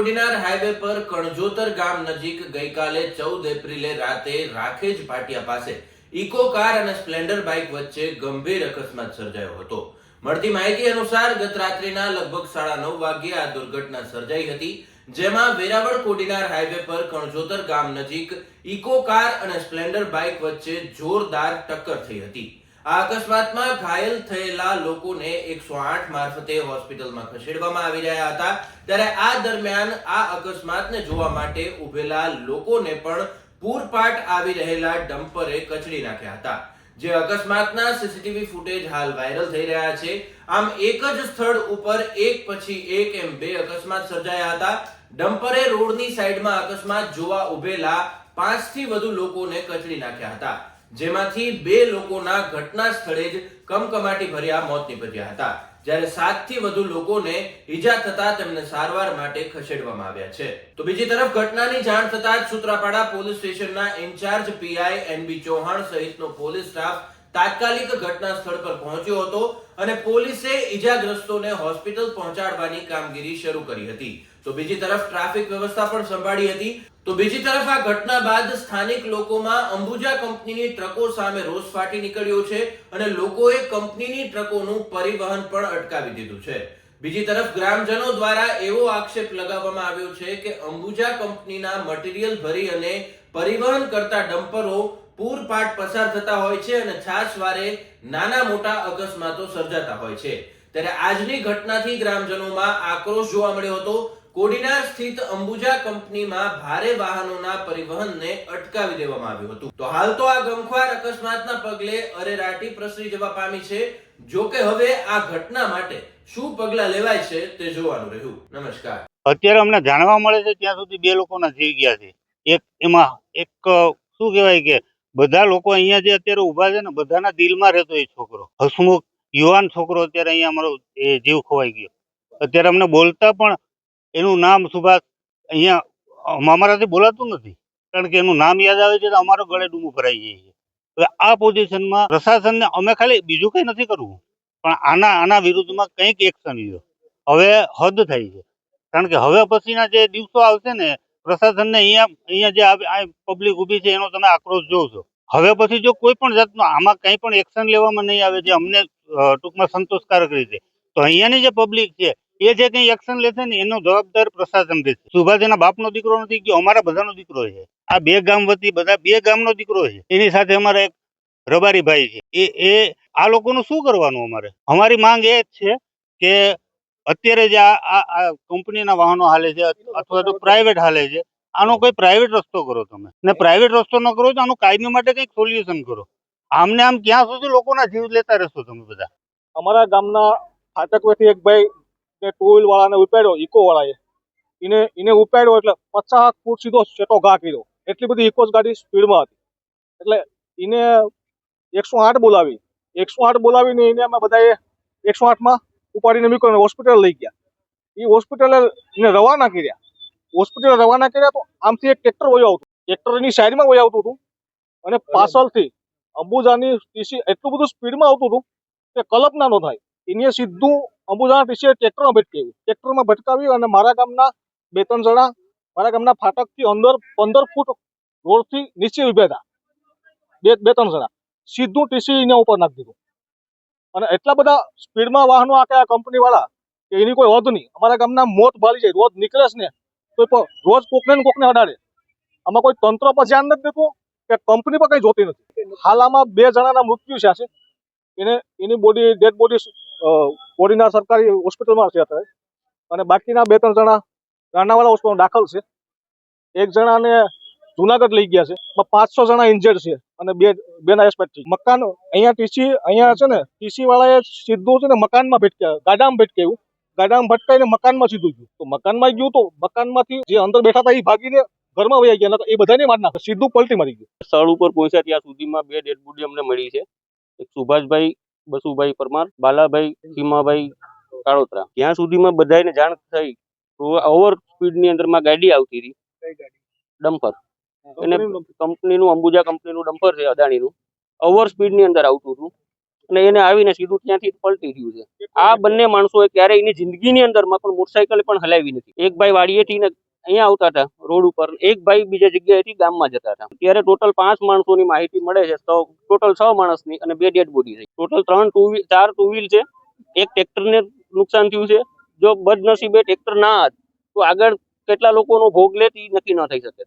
Kodinar highway પર કણજોતર ગામ નજીક ગઈકાલે 14 એપ્રિલે રાતે રાખેજ ભાટિયા પાસે ઇકો કાર અને સ્પ્લેન્ડર બાઇક વચ્ચે ગંભીર અકસ્માત સર્જાયો હતો। મળતી માહિતી અનુસાર ગત રાત્રિના લગભગ 9:30 વાગ્યે આ દુર્ઘટના સર્જાઈ હતી, જેમાં વેરાવળ કોડીનાર હાઈવે પર કણજોતર ગામ નજીક ઇકો કાર અને સ્પ્લેન્ડર બાઇક વચ્ચે જોરદાર ટક્કર થઈ હતી। આ અકસ્માતમાં ઘાયલ થયેલા લોકોને 108 મારફતે હોસ્પિટલમાં ખસેડવામાં આવી રહ્યા હતા। ત્યારે આ દરમિયાન આ અકસ્માતને જોવા માટે ઉભેલા લોકોને પણ પૂરપાટ આવી રહેલા ડમ્પરે કચડી નાખ્યા હતા। જે અકસ્માતના સીસીટીવી ફૂટેજ હાલ વાયરલ થઈ રહ્યા છે। આમ એક જ સ્થળ ઉપર એક પછી એક એમ બે અકસ્માત સર્જાયા હતા। ડમ્પરે રોડની સાઈડમાં અકસ્માત જોવા ઉભેલા 5 થી વધુ લોકોને કચડી નાખ્યા હતા, જેમાંથી 2 લોકોના ઘટના સ્થળે જ કમકમાટી ભર્યા મોત નીપજ્યા હતા, જ્યારે 7 થી વધુ લોકોને ઈજા થતા તેમને સારવાર માટે ખસેડવામાં આવ્યા છે। તો બીજી તરફ ઘટનાની જાણ થતાં જ સૂત્રાપાડા પોલીસ સ્ટેશનના ઇન્ચાર્જ પીઆઈ એનબી ચૌહાણ સહિતનો પોલીસ સ્ટાફ તાત્કાલિક ઘટના સ્થળ પર પહોંચ્યો હતો અને પોલીસે ઈજાગ્રસ્તોને હોસ્પિટલ પહોંચાડવાની કામગીરી શરૂ કરી હતી। તો બીજી તરફ ટ્રાફિક વ્યવસ્થા પણ સંભાળી હતી। તો બીજી તરફ આ ઘટના બાદ સ્થાનિક લોકોમાં અંબુજા કંપનીની ટ્રકો સામે રોષ ફાટી નીકળ્યો છે અને લોકોએ કંપનીની ટ્રકોનું પરિવહન પણ અટકાવી દીધું છે। બીજી તરફ ગ્રામજનો દ્વારા એવો આક્ષેપ લગાવવામાં આવ્યો છે કે અંબુજા કંપનીના મટીરીયલ ભરી અને પરિવહન કરતા ડમ્પરો પૂરપાટ પસાર થતા હોય છે અને છાશવારે નાના મોટા અકસ્માતો સર્જાતા હોય છે। ત્યારે આજની ઘટનાથી ગ્રામજનોમાં આક્રોશ જોવા મળ્યો હતો। કોડીનાર સ્થિત અંબુજા કંપનીમાં ભારે વાહનોના પરિવહનને અટકાવી દેવામાં આવ્યું હતું। તો હાલ તો આ ગમખ્વાર અકસ્માતના પગલે અરેરાટી પ્રસરી જવા પામી છે। જો કે હવે આ ઘટના માટે શું પગલાં લેવાય છે તે જોવાનું રહ્યું। નમસ્કાર। અત્યારે અમને જાણવા મળે છે ત્યાં સુધી 2 લોકોના જીવ ગયા છે। એક શું કહેવાય કે બધા લોકો અહીંયા જે અત્યારે ઊભા છે ને બધાના દિલમાં રહેતો એ છોકરો હસમુખ યુવાન છોકરો અત્યારે અહીંયા અમારો એ જીવ ખોવાઈ ગયો। અત્યારે અમને બોલતા પણ એનું નામ સુભાષ અહીંયા અમારાથી બોલાતું નથી, કારણ કે એનું નામ યાદ આવે છે તો અમારો ગળે ડૂમું ભરાઈ જાય છે। હવે આ પોઝિશનમાં પ્રશાસનને અમે ખાલી બીજું કંઈ નથી કરવું, પણ આના વિરુદ્ધમાં કંઈક એક્શન લ્યો। હવે હદ થઈ છે, કારણ કે હવે પછીના જે દિવસો આવશે ને પ્રશાસનને અહીંયા જે પબ્લિક ઊભી છે એનો તમે આક્રોશ જોવો છો। હવે પછી જો કોઈ પણ જાતનું આમાં કંઈ પણ એક્શન લેવામાં નહીં આવે જે અમને ટૂંકમાં સંતોષકારક રીતે, તો અહીંયાની જે પબ્લિક છે એ જે કંઈ એક્શન લેશે ને એનો જવાબદાર પ્રશાસન રહેશે। સુભાષ એના બાપનો દીકરો નથી ગયો, અમારા બધાનો દીકરો છે। આ 2 ગામ વતી બધા 2 ગામનો દીકરો છે। એની સાથે અમારા એક રબારીભાઈ છે। એ આ લોકોનું શું કરવાનું? અમારી માંગ એ જ છે કે અત્યારે જે આ કંપનીના વાહનો હાલે છે અથવા તો પ્રાઇવેટ હાલે છે, આનો કોઈ પ્રાઇવેટ રસ્તો કરો તમે, ને પ્રાઇવેટ રસ્તો ન કરો તો આનું કાયમી માટે કંઈક સોલ્યુશન કરો। આમને આમ ક્યાં સુધી લોકોના જીવ લેતા રહેશો તમે બધા? અમારા ગામના ફાટકમાંથી એક ભાઈ ટુ વ્હીલ વાળાને ઉપાડ્યો, ઇકો વાળાએ એને ઉપાડ્યો એટલે 50 ફૂટ સીધો સેટો ઘા કર્યો। એટલી બધી ઇકો ગાડી સ્પીડમાં હતી એટલે એને 108 બોલાવી 108 બોલાવીને એને અમે બધાએ 108માં ઉપાડીને મૂક્યો હોસ્પિટલ લઈ ગયા। એ હોસ્પિટલે એને રવાના કર્યા। હોસ્પિટલ રવાના કર્યા તો આમથી એક ટ્રેક્ટર વયો આવતું, ટ્રેક્ટરની સાઈડમાં વયો આવતું હતું અને પાછળથી અંબુજાની ટીસી એટલું બધું સ્પીડમાં આવતું હતું કે કલ્પના ન થાય। એને સીધું અંબુજાના ટીસીએ ટ્રેક્ટરમાં ભટકાવ્યું। ટ્રેક્ટરમાં ભટકાવ્યું અને મારા ગામના 2-3 જણા મારા ગામના ફાટકથી અંદર 15 ફૂટ રોડથી નીચે ઉભા હતા। 2-3 જણા સીધું ટીસી એના ઉપર નાખી દીધું અને એટલા બધા સ્પીડમાં વાહનો આ કંપની વાળા કે એની કોઈ હદ નહીં। અમારા ગામના મોત ભાળી જાય, રોજ નીકળે છે ને તો રોજ કોકને ને કોકને અડાડે। આમાં કોઈ તંત્ર પર ધ્યાન નથી દેતું કે કંપની પર કંઈ જોતી નથી। હાલ આમાં 2 જણાના મૃત્યુ થયા છે। એની ડેડ બોડી કોડીનાર સરકારી હોસ્પિટલમાં છે અત્યારે અને બાકીના 2-3 જણા રાણાવાલા હોસ્પિટલમાં દાખલ છે। 1 જણાને જુનાગઢ લઈ ગયા છે। 500 જણા ઇન્જર્ડ છે અને 2 ના એક્સપાયર થઈ। મકાન અહીંયા છે ને ટીસી વાળાએ સીધું છે ને મકાનમાં ભટક્યા, ગાડામાં ભટકાયું, ગાડામાં ભટકાઈને મકાનમાં સીધું ગયું। તો મકાનમાં ગયું તો મકાનમાંથી જે અંદર બેઠા હતા એ ભાગીને ઘરમાં વયા ગયા, એ બધાને મારી નાખ્યા, સીધું પલટી મારી ગયું। સ્થળ ઉપર પહોંચ્યા ત્યાં સુધીમાં 2 ડેડ બોડી અમને મળી છે। એક સુભાષભાઈ બસુભાઈ પરમાર, બાલાભાઈ સીમાભાઈ કાળોતરા। ત્યાં સુધીમાં બધાને જાણ થઈ તો ઓવર સ્પીડની અંદરમાં ગાડી આવતી હતી, ડમ્પર, એને કંપનીનું અંબુજા કંપનીનું ડમ્પર છે અદાણીનું, ઓવર સ્પીડની અંદર આવતું હતું। અને એને આવીને સીધું ત્યાંથી પલટી થયું છે. આ બંને માણસોએ ક્યારેય એની જિંદગીની અંદરમાં પણ મોટરસાયકલ પણ હલાવી નથી. એક ભાઈ વાડીએથી ને અહીંયા આવતા હતા રોડ ઉપર, એક ભાઈ બીજા જગ્યાએથી ગામમાં જતા હતા. અત્યારે ટોટલ 5 માણસોની માહિતી મળે છે, તો ટોટલ 6 માણસની અને 2 ડેડ બોડી છે. ટોટલ 4 ટુ વ્હીલ છે, એક ટ્રેક્ટરને નુકસાન થયું છે. જો બદનસીબે ટ્રેક્ટર ના હોત તો આગળ કેટલા લોકોનો ભોગ લે તે નક્કી ન થઈ શકે.